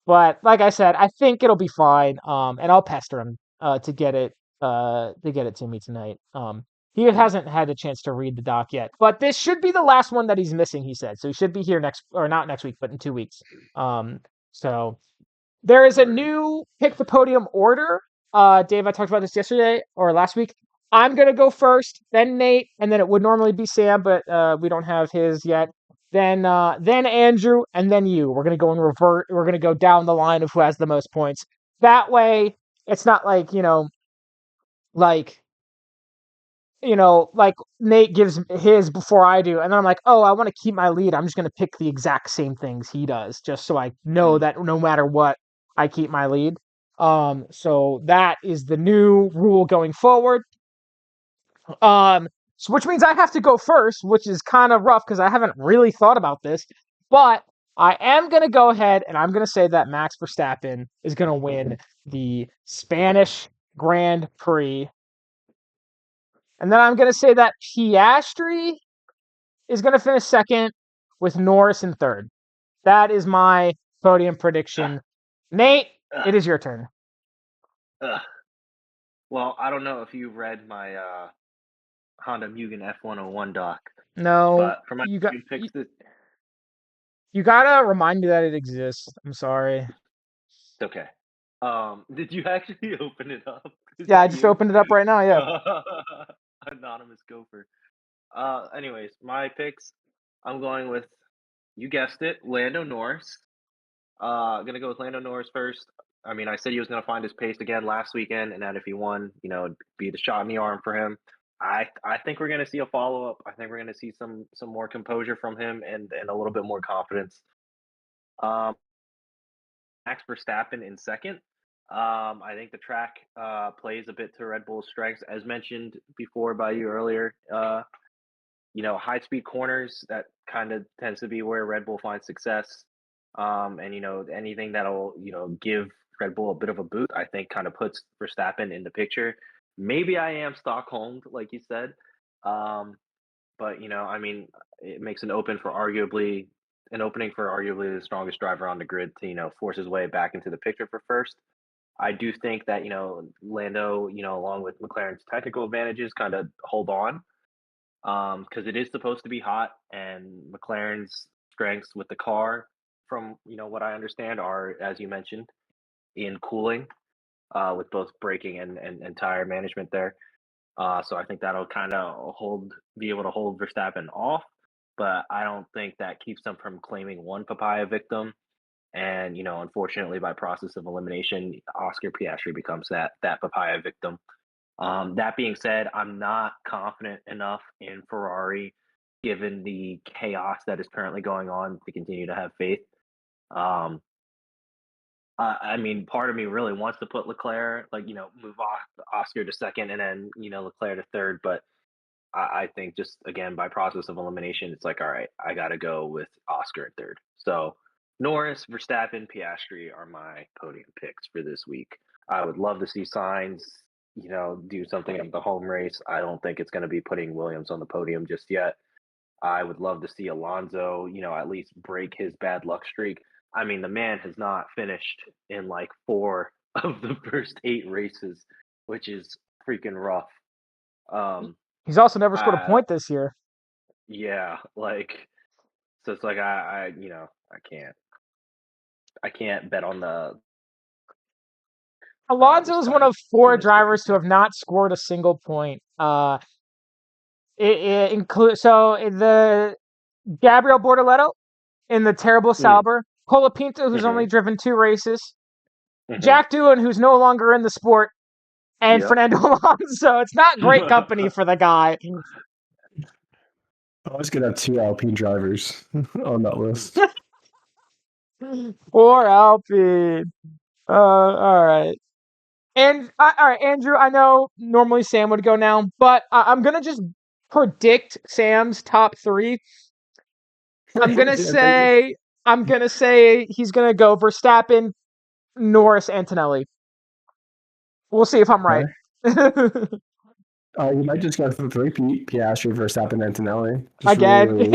Speaker 1: but like I said, I think it'll be fine. And I'll pester him to get it to me tonight. He hasn't had a chance to read the doc yet, but this should be the last one that he's missing. He said so. He should be here not next week, but in 2 weeks. So there is a new pick the podium order. Dave, I talked about this yesterday or last week. I'm gonna go first, then Nate, and then it would normally be Sam, but we don't have his yet. Then Andrew, and then you. We're gonna go in revert. We're gonna go down the line of who has the most points. That way, it's not like like like Nate gives his before I do, and then I'm like, oh, I want to keep my lead. I'm just gonna pick the exact same things he does, just so I know that no matter what, I keep my lead. So that is the new rule going forward. So which means I have to go first, which is kind of rough because I haven't really thought about this, but I am gonna go ahead and I'm gonna say that Max Verstappen is gonna win the Spanish Grand Prix. And then I'm going to say that Piastri is going to finish second with Norris in third. That is my podium prediction. Nate, it is your turn.
Speaker 3: Well, I don't know if you read my Honda Mugen F101 doc.
Speaker 1: No,
Speaker 3: but for my picks,
Speaker 1: you gotta remind me that it exists. I'm sorry.
Speaker 3: It's okay. Did you actually open it up?
Speaker 1: Yeah, I just opened it up right now. Yeah.
Speaker 3: Anonymous gopher. Anyways, my picks. I'm going with, you guessed it, Lando Norris. Gonna go with Lando Norris first. I mean, I said he was gonna find his pace again last weekend, and that if he won, it'd be the shot in the arm for him. I think we're gonna see a follow up. I think we're gonna see some more composure from him and a little bit more confidence. Max Verstappen in second. I think the track plays a bit to Red Bull's strengths, as mentioned before by you earlier. High speed corners, that kind of tends to be where Red Bull finds success. And anything that'll give Red Bull a bit of a boot, I think kind of puts Verstappen in the picture. Maybe I am Stockholmed, like you said, but I mean, it makes an opening for arguably the strongest driver on the grid to force his way back into the picture for first. I do think that Lando, along with McLaren's technical advantages, kind of hold on, because it is supposed to be hot, and McLaren's strengths with the car, from what I understand, are, as you mentioned, in cooling, with both braking and tire management there. So I think that'll kind of be able to hold Verstappen off, but I don't think that keeps them from claiming one papaya victim. And unfortunately, by process of elimination, Oscar Piastri becomes that papaya victim. That being said, I'm not confident enough in Ferrari, given the chaos that is currently going on, to continue to have faith. I mean, part of me really wants to put Leclerc, move off Oscar to second and then, Leclerc to third. But I think just, again, by process of elimination, it's like, all right, I got to go with Oscar at third. So Norris, Verstappen, Piastri are my podium picks for this week. I would love to see Sainz do something at the home race. I don't think it's going to be putting Williams on the podium just yet. I would love to see Alonso, at least break his bad luck streak. I mean, the man has not finished in like 4 of the first 8 races, which is freaking rough.
Speaker 1: He's also never scored a
Speaker 3: I
Speaker 1: point this year.
Speaker 3: Yeah, so it's like I can't bet on the
Speaker 1: Alonso
Speaker 3: this
Speaker 1: is one
Speaker 3: guy
Speaker 1: of 4
Speaker 3: doing this freaking
Speaker 1: drivers to have
Speaker 3: thing.
Speaker 1: not scored a single point. It includes the Gabriel Bortoleto in the terrible
Speaker 3: Mm,
Speaker 1: Sauber, Colapinto, who's only
Speaker 3: mhm,
Speaker 1: driven 2 races,
Speaker 3: mhm.
Speaker 1: Jack Doohan, who's no longer in the sport, and
Speaker 3: Yep.
Speaker 1: Fernando Alonso. It's not great company for the guy.
Speaker 2: I was gonna have 2 Alpine drivers on that list.
Speaker 1: Poor Alpine. All right. And all right, Andrew. I know normally Sam would go now, but I'm gonna just predict Sam's top 3. I'm gonna say he's gonna go Verstappen, Norris, Antonelli. We'll see if I'm right.
Speaker 2: You might just go for 3 Piastri, Verstappen, Antonelli. Just
Speaker 1: Again,
Speaker 2: really,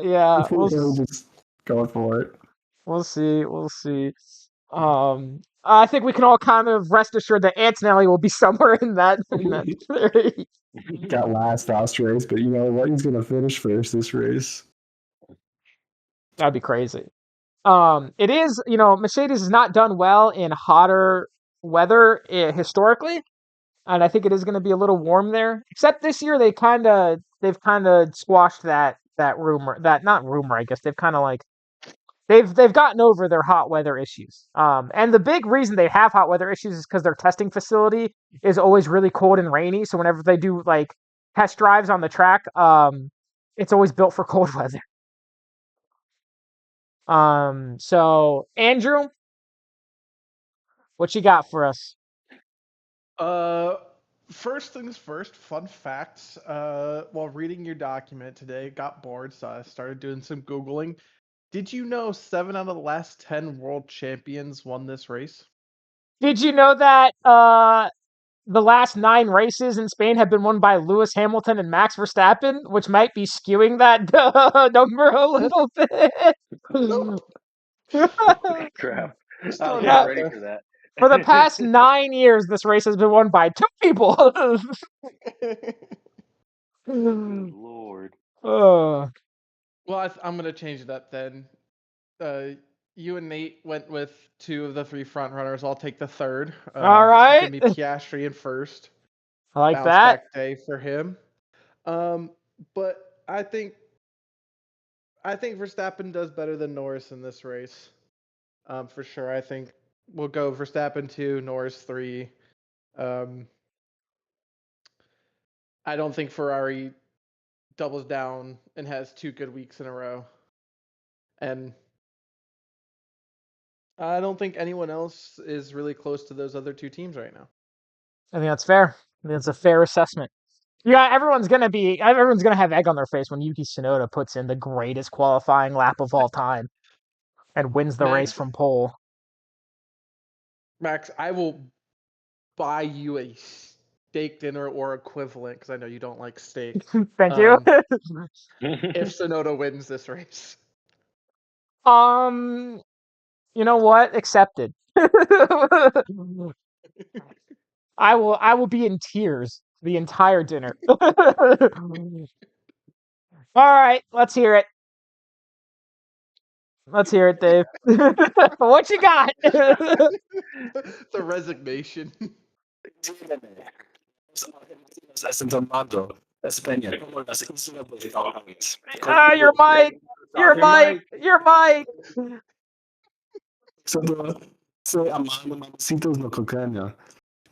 Speaker 1: yeah.
Speaker 2: really just going for it.
Speaker 1: We'll see. I think we can all kind of rest assured that Antonelli will be somewhere in that theory.
Speaker 2: Got last race, but you know what? He's gonna finish first this race.
Speaker 1: That'd be crazy. It is, Mercedes has not done well in hotter weather historically, and I think it is going to be a little warm there. Except this year, they've kind of squashed that rumor, that not rumor, I guess they've kind of like they've gotten over their hot weather issues. And the big reason they have hot weather issues is because their testing facility is always really cold and rainy. So whenever they do like test drives on the track, it's always built for cold weather. So Andrew, what you got for us?
Speaker 4: First things first, fun facts. While reading your document today, got bored, so I started doing some Googling. Did you know 7 out of the last 10 world champions won this race?
Speaker 1: Did you know that the last 9 races in Spain have been won by Lewis Hamilton and Max Verstappen, which might be skewing that number a little bit?
Speaker 3: Holy crap! I was
Speaker 4: throwing it
Speaker 3: not
Speaker 1: Yeah.
Speaker 4: out
Speaker 3: ready
Speaker 4: there.
Speaker 3: for that.
Speaker 1: For the past 9 years, this race has been won by 2 people.
Speaker 3: Good lord.
Speaker 1: Uh,
Speaker 4: Well, I'm gonna change it up then. You and Nate went with 2 of the 3 front runners. I'll take the third.
Speaker 1: all right.
Speaker 4: Give me Piastri in first.
Speaker 1: I like
Speaker 4: Bounce
Speaker 1: that.
Speaker 4: back day for him. But I think Verstappen does better than Norris in this race. For sure. I think we'll go Verstappen 2, Norris 3. I don't think Ferrari doubles down and has 2 good weeks in a row. And I don't think anyone else is really close to those other 2 teams right now.
Speaker 1: I think that's fair. I think that's a fair assessment. Yeah, everyone's gonna have egg on their face when Yuki Tsunoda puts in the greatest qualifying lap of all time and wins the race from pole.
Speaker 4: Max, I will buy you a steak dinner or equivalent because I know you don't like steak.
Speaker 1: Thank you.
Speaker 4: If Tsunoda wins this race.
Speaker 1: You know what? Accepted. I will be in tears the entire dinner. All right, let's hear it. Let's hear it, Dave. What you got?
Speaker 4: The resignation.
Speaker 1: Your mic. Your mic. Your mic.
Speaker 2: Se amando mamacitos no cocaña.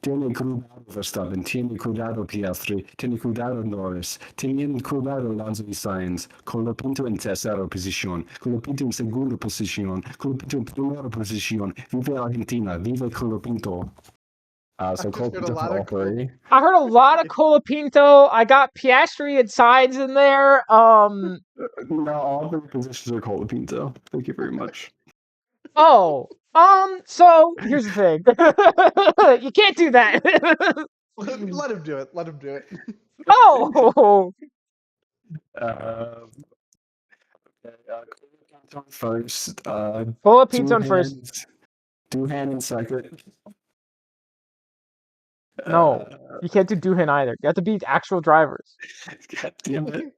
Speaker 2: Tiene cuidado Verstappen, tiene cuidado Piastri, tiene cuidado Norris, tiene cuidado Alonso y Sainz, Colapinto en tercera posición, Colapinto en segunda posición, Colapinto en primera posición. Vive Argentina, vive Colapinto. So Colapinto for all 3.
Speaker 1: I heard a lot of Colapinto. I got Piastri and Sainz in there.
Speaker 2: No, all 3 positions are Colapinto. Thank you very much.
Speaker 1: Oh, so here's the thing. You can't do that.
Speaker 4: Let him do it. Let him do it.
Speaker 1: Oh,
Speaker 2: Okay, first.
Speaker 1: pull up pizza on first.
Speaker 2: Doohan in second.
Speaker 1: No, you can't do Doohan either. You have to be actual drivers.
Speaker 2: God damn it.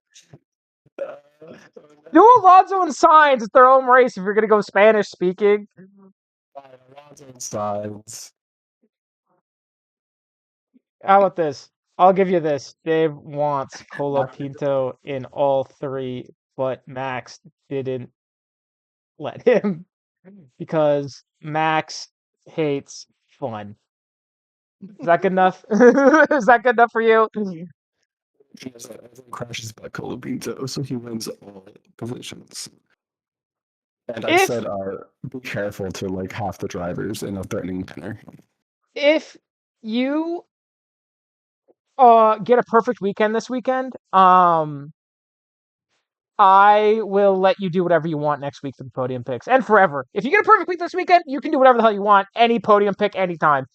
Speaker 1: Do Alonso and Sainz. It's their own race if you're going to go Spanish speaking.
Speaker 2: Signs.
Speaker 1: How about this? I'll give you this. Dave wants Colapinto in all three, but Max didn't let him because Max hates fun. Is that good enough? Is that good enough for you?
Speaker 2: Crashes by Colapinto, so he wins all positions. And I
Speaker 1: If
Speaker 2: said, be careful to like half the drivers in a threatening manner.
Speaker 1: if you get a perfect weekend this weekend, I will let you do whatever you want next week for the podium picks and forever. If you get a perfect week this weekend, you can do whatever the hell you want. Any podium pick, anytime.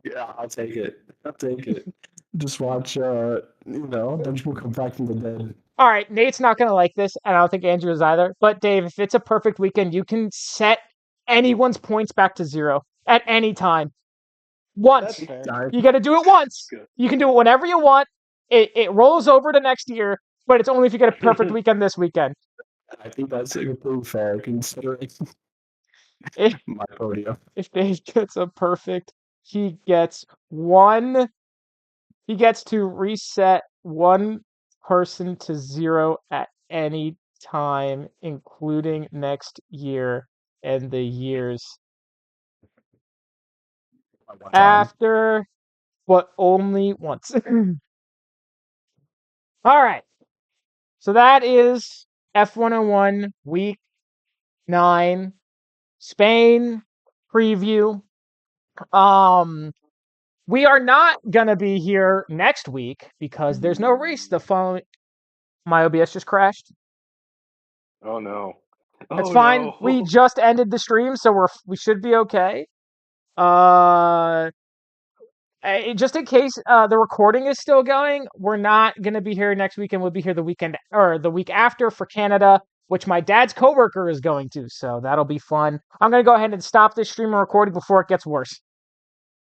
Speaker 2: Yeah, I'll take it. I'll take it. Just watch, a bunch of people come back from the dead.
Speaker 1: All right, Nate's not going to like this, and I don't think Andrew is either. But Dave, if it's a perfect weekend, you can set anyone's points back to 0 at any time. Once.
Speaker 4: That's fair.
Speaker 1: You got to do it once. You can do it whenever you want. It rolls over to next year, but it's only if you get a perfect weekend this weekend.
Speaker 2: I think that's pretty fair considering
Speaker 1: If,
Speaker 2: my podium.
Speaker 1: if Dave gets a perfect, he gets one. He gets to reset one person to 0 at any time, including next year and the years after, but only once. All right. So that is F101 Week 9 Spain preview. We are not going to be here next week because there's no race the following. My OBS just crashed.
Speaker 5: Oh no.
Speaker 1: It's
Speaker 5: Oh
Speaker 1: fine.
Speaker 5: no.
Speaker 1: We just ended the stream, so we should be okay. Just in case the recording is still going, we're not gonna be here next weekend. We'll be here the weekend or the week after for Canada, which my dad's coworker is going to. So that'll be fun. I'm gonna go ahead and stop this stream and recording before it gets worse.